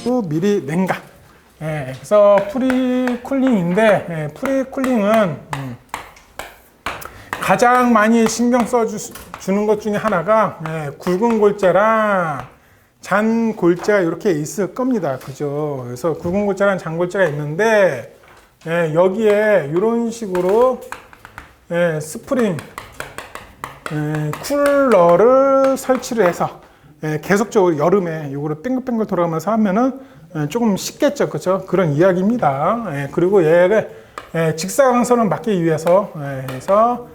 그리고 미리 냉각. 그래서 프리쿨링인데, 프리쿨링은 가장 많이 신경 써주는 것 중에 하나가 굵은 골재랑 잔 골재가 이렇게 있을 겁니다. 그죠? 그래서 굵은 골재랑 잔 골재가 있는데, 여기에 이런 식으로 스프링 쿨러를 설치를 해서 계속적으로 여름에 요거를 뱅글뱅글 돌아가면서 하면은 조금 쉽겠죠. 그죠? 그런 이야기입니다. 그리고 얘를 직사광선을 막기 위해서 해서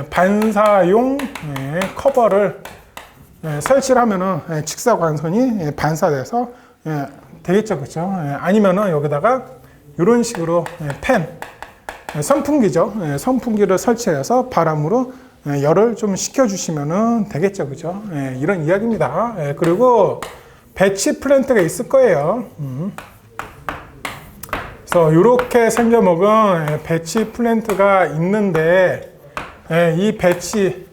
반사용 커버를 설치를 하면은 직사광선이 반사돼서 되겠죠. 그죠? 아니면은 여기다가 이런 식으로 팬, 선풍기죠. 선풍기를 설치해서 바람으로 열을 좀 식혀주시면 되겠죠. 그죠? 이런 이야기입니다. 그리고 배치 플랜트가 있을 거예요. 그래서 이렇게 생겨먹은 배치 플랜트가 있는데, 이 배치,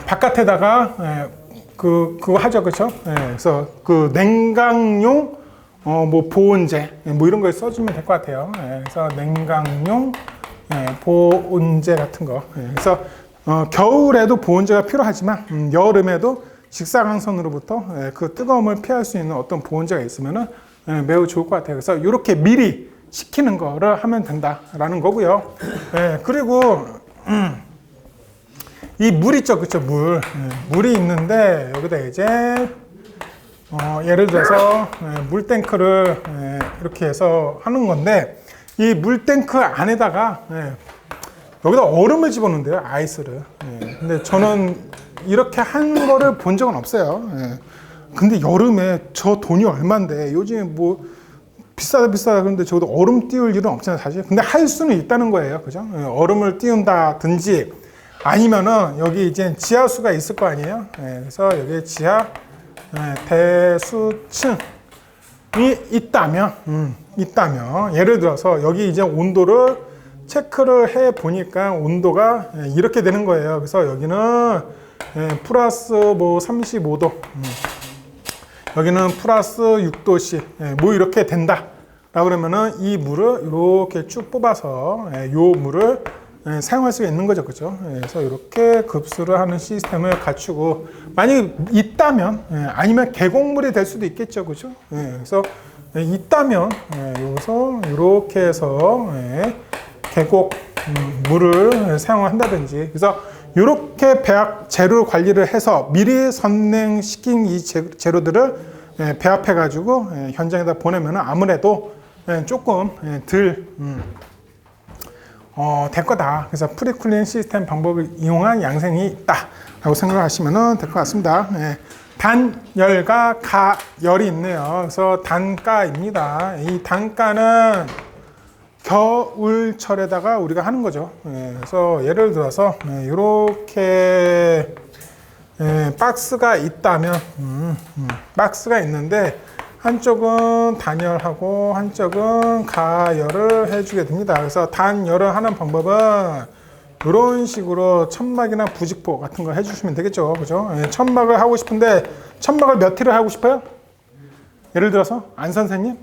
바깥에다가, 그거 하죠. 그죠? 그래서 그 냉각용, 뭐 보온재, 뭐 이런 걸 써주면 될 것 같아요. 그래서 냉각용, 보온재 같은 거. 그래서 겨울에도 보온재가 필요하지만 여름에도 직사광선으로부터 그 뜨거움을 피할 수 있는 어떤 보온재가 있으면 매우 좋을 것 같아요. 그래서 이렇게 미리 식히는 거를 하면 된다라는 거고요. 그리고 이 물 있죠, 그쵸? 물이 있는데 여기다 이제 예를 들어서 물탱크를 이렇게 해서 하는 건데, 이 물탱크 안에다가 여기다 얼음을 집어넣는데요, 아이스를. 근데 저는 이렇게 한 거를 본 적은 없어요. 근데 여름에 저 돈이 얼만데, 요즘에 뭐 비싸다 그러는데 저도 얼음 띄울 일은 없잖아요, 사실. 근데 할 수는 있다는 거예요, 그죠? 얼음을 띄운다든지 아니면은 여기 이제 지하수가 있을 거 아니에요. 그래서 여기 지하 대수층이 있다면 예를 들어서 여기 이제 온도를 체크를 해 보니까 온도가 이렇게 되는 거예요. 그래서 여기는 플러스 뭐 35도, 여기는 플러스 6도씨, 뭐 이렇게 된다 라고 그러면은 이 물을 이렇게 쭉 뽑아서 요 물을 사용할 수가 있는 거죠. 그죠? 그래서 이렇게 급수를 하는 시스템을 갖추고, 만약에 있다면, 아니면 계곡물이 될 수도 있겠죠. 그죠? 그래서 있다면, 여기서 이렇게 해서 계곡 물을 사용한다든지, 그래서 이렇게 배합 재료 관리를 해서 미리 선냉시킨 이 재료들을 배합해 가지고 현장에다 보내면 아무래도 조금 덜 될 거다. 그래서 프리쿨링 시스템 방법을 이용한 양생이 있다라고 생각하시면 될 것 같습니다. 단열과 가열이 있네요. 그래서 단가입니다. 이 단가는 겨울철에다가 우리가 하는 거죠. 그래서 예를 들어서 이렇게 박스가 있다면, 박스가 있는데 한쪽은 단열하고 한쪽은 가열을 해주게 됩니다. 그래서 단열을 하는 방법은 이런 식으로 천막이나 부직포 같은 거 해주시면 되겠죠. 그죠? 천막을 하고 싶은데, 천막을 몇 티를 하고 싶어요? 예를 들어서 안 선생님?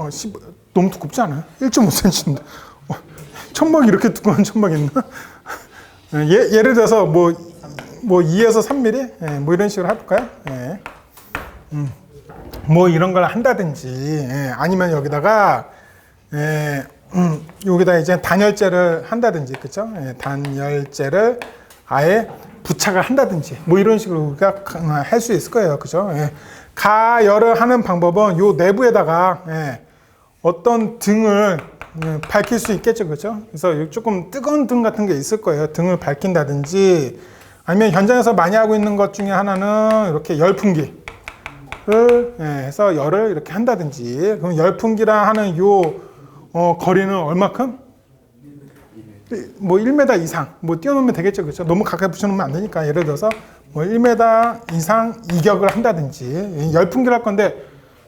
15, 너무 두껍지 않아요? 1.5cm인데 천막이 이렇게 두꺼운 천막이 있나? 예를 들어서 뭐 2에서 3mm? 뭐 이런 식으로 해볼까요? 뭐 이런 걸 한다든지, 아니면 여기다가 여기다 이제 단열재를 한다든지, 그쵸? 단열재를 아예 부착을 한다든지, 뭐 이런 식으로 우리가 할 수 있을 거예요. 그죠? 가열을 하는 방법은 요 내부에다가 어떤 등을 밝힐 수 있겠죠. 그죠? 그래서 조금 뜨거운 등 같은 게 있을 거예요. 등을 밝힌다든지, 아니면 현장에서 많이 하고 있는 것 중에 하나는 이렇게 열풍기를 해서 열을 이렇게 한다든지. 그럼 열풍기랑 하는 요 거리는 얼마큼? 뭐 1m 이상 뭐 띄워놓으면 되겠죠. 그렇죠? 너무 가까이 붙여놓으면 안 되니까. 예를 들어서 뭐 1m 이상 이격을 한다든지. 열풍기를 할 건데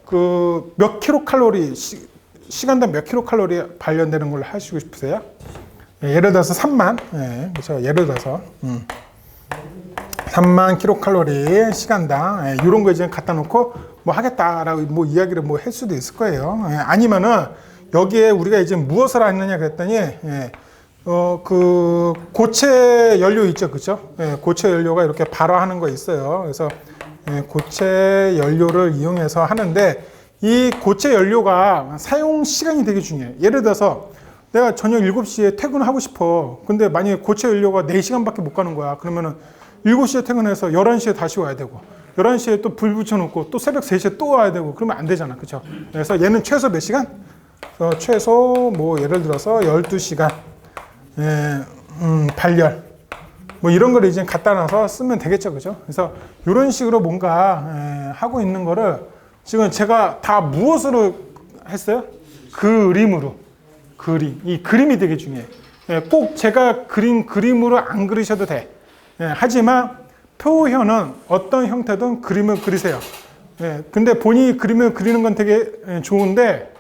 그 몇 킬로칼로리, 시간당 몇 킬로칼로리 발견되는 걸로 하시고 싶으세요? 예를 들어서 3만, 그렇죠? 예를 들어서 3만 3만 킬로칼로리 시간당 이런 거 이제 갖다 놓고 뭐 하겠다라고 뭐 이야기를 뭐 할 수도 있을 거예요. 아니면은 여기에 우리가 이제 무엇을 하느냐 그랬더니 그 고체 연료 있죠, 그죠? 고체 연료가 이렇게 발화하는 거 있어요. 그래서 고체 연료를 이용해서 하는데 이 고체 연료가 사용 시간이 되게 중요해요. 예를 들어서 내가 저녁 7시에 퇴근하고 싶어. 근데 만약에 고체 연료가 4시간밖에 못 가는 거야. 그러면은 7시에 퇴근해서 11시에 다시 와야 되고 11시에 또 불 붙여놓고 또 새벽 3시에 또 와야 되고 그러면 안 되잖아. 그쵸? 그래서 얘는 최소 몇 시간? 최소 뭐 예를 들어서 12시간 발열 뭐 이런 거를 이제 갖다 놔서 쓰면 되겠죠. 그죠? 그래서 이런 식으로 뭔가 하고 있는 거를 지금 제가 다 무엇으로 했어요? 그림으로. 이 그림이 되게 중요해요. 꼭 제가 그린 그림으로 안 그리셔도 돼. 하지만 표현은 어떤 형태든 그림을 그리세요. 근데 본인이 그림을 그리는 건 되게 좋은데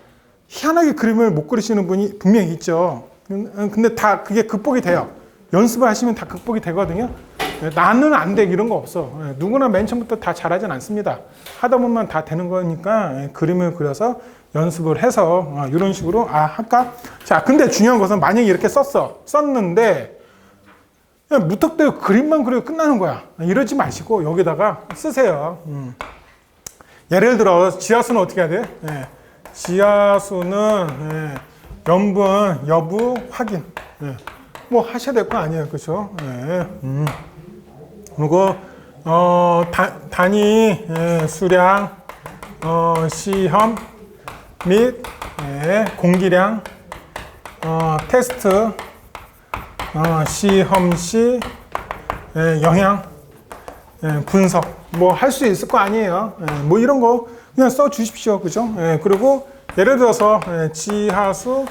희한하게 그림을 못 그리시는 분이 분명히 있죠. 근데 다 그게 극복이 돼요. 연습을 하시면 다 극복이 되거든요. 나는 안 돼 이런 거 없어. 누구나 맨 처음부터 다 잘하진 않습니다. 하다 보면 다 되는 거니까 그림을 그려서 연습을 해서 이런 식으로 할까? 자, 근데 중요한 것은 만약에 이렇게 썼는데 그냥 무턱대고 그림만 그리고 끝나는 거야. 이러지 마시고 여기다가 쓰세요. 예를 들어 지하수는 어떻게 해야 돼? 지하수는 염분 여부 확인. 뭐 하셔야 될 거 아니에요, 그렇죠? 그리고 단위 수량 시험 및 공기량 테스트 시험 시 영향 분석 뭐 할 수 있을 거 아니에요. 뭐 이런 거 그냥 써 주십시오, 그죠? 그리고 예를 들어서 지하수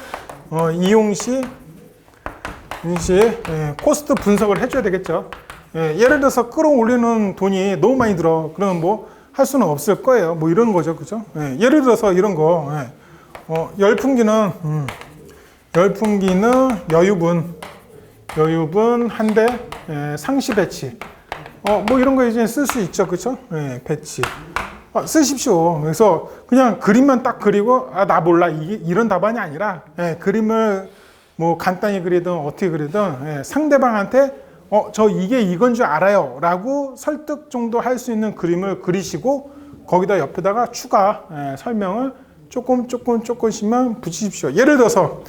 이용 시 코스트 분석을 해줘야 되겠죠. 예를 들어서 끌어올리는 돈이 너무 많이 들어. 그러면 뭐 할 수는 없을 거예요. 뭐 이런 거죠, 그죠? 예를 들어서 이런 거 열풍기는 여유분 한 대 상시 배치. 뭐 이런 거 이제 쓸 수 있죠, 그죠? 배치. 쓰십시오. 그래서 그냥 그림만 딱 그리고 나 몰라 이런 답안이 아니라 그림을 뭐 간단히 그리든 어떻게 그리든 상대방한테 저 이게 이건 줄 알아요 라고 설득 정도 할 수 있는 그림을 그리시고 거기다 옆에다가 추가 설명을 조금씩만 붙이십시오. 예를 들어서